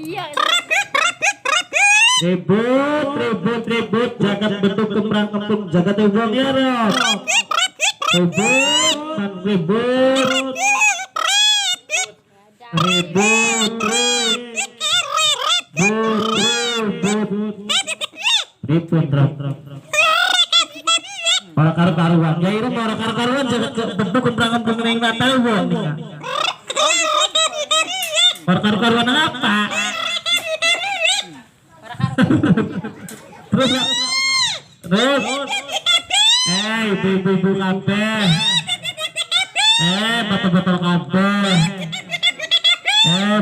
Iya. Ribut jagat bentuk kemrang kempung jagat ubang ya Rob. Ribut para karuan ya itu para karuan jagat bentuk kemrang kempung yang nggak tahu bang para karuan apa terus ibu-ibu kabeh bapak-bapak kabeh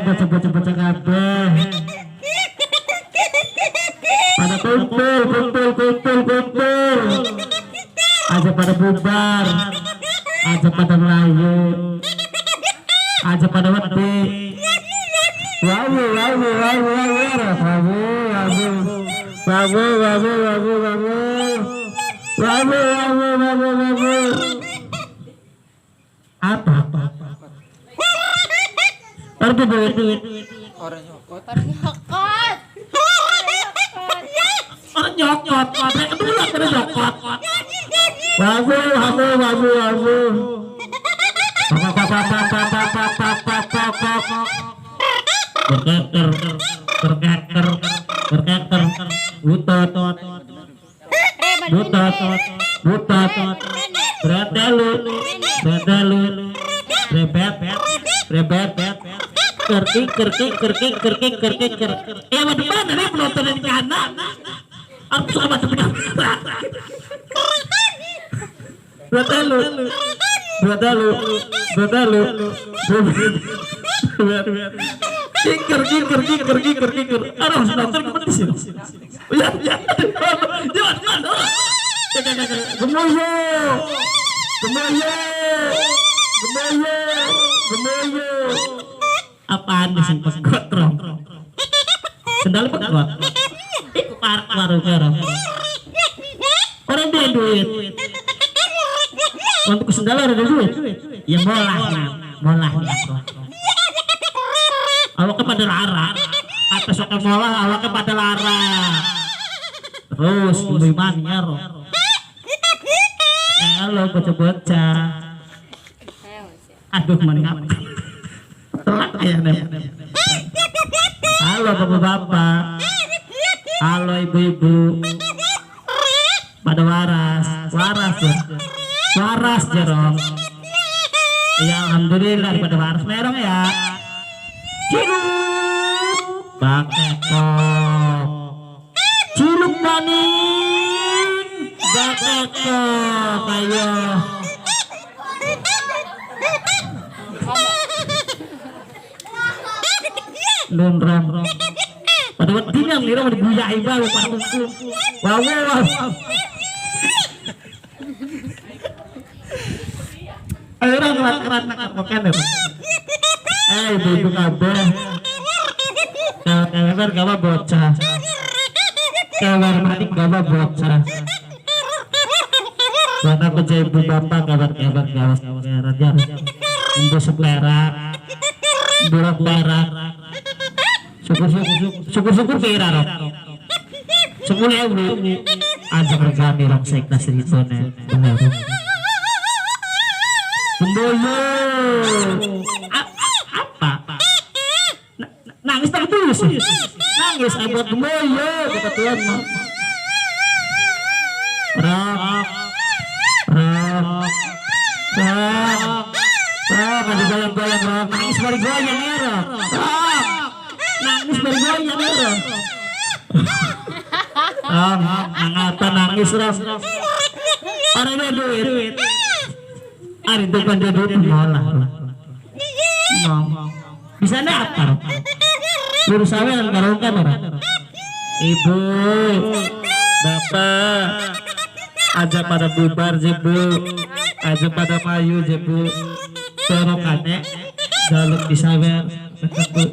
bocah-bocah kabeh pada kumpul aja pada bubar aja pada melayu aja pada wedi wawu apa duit Orang nyokot. orang nyokot kedua kena nyokot wawu berkeker butot rebet kerkik ya di mana nih penonton di kanan aku sama teman berdalu kerkik harus nonton kemana di sini ya gemoyo apaan di sini pegot rong sendal pegot itu paru orang dia duit untuk sendal ada duit ya molah awak kepada lara atas oke molah awak kepada lara terus ibu imannya roh halo bocah aduh mengap telak ya halo bapak-bapak halo ibu-ibu pada waras jerong ya alhamdulillah pada waras merong ya ciluk maning bakeko ayo lunrang pada waktu ini yang lirang dibuyai baru pada kumpul wow ayo orang kerat makan ibu kabeh kabar gawa bocah kabar manik gawa bocah mana kerja ibu bapak kabar raja ibu seplerak burak perak syukur pira rok 10.000 aja regani rok seklas ritone bener Pemboyo apa nangis terus nangis buat Pemboyo kata Tuhan rok ada goyang-goyang rok nangis bari goyang ya rok nangis bari goyang ya rok ngapa nangis rok orang ada duit hari depan dia duit molah bisa apa berusaha dengan karungkan orang ibu bapak aja pada bubar jebu aja pada mayu jebu sorokannya jaluk disawer duit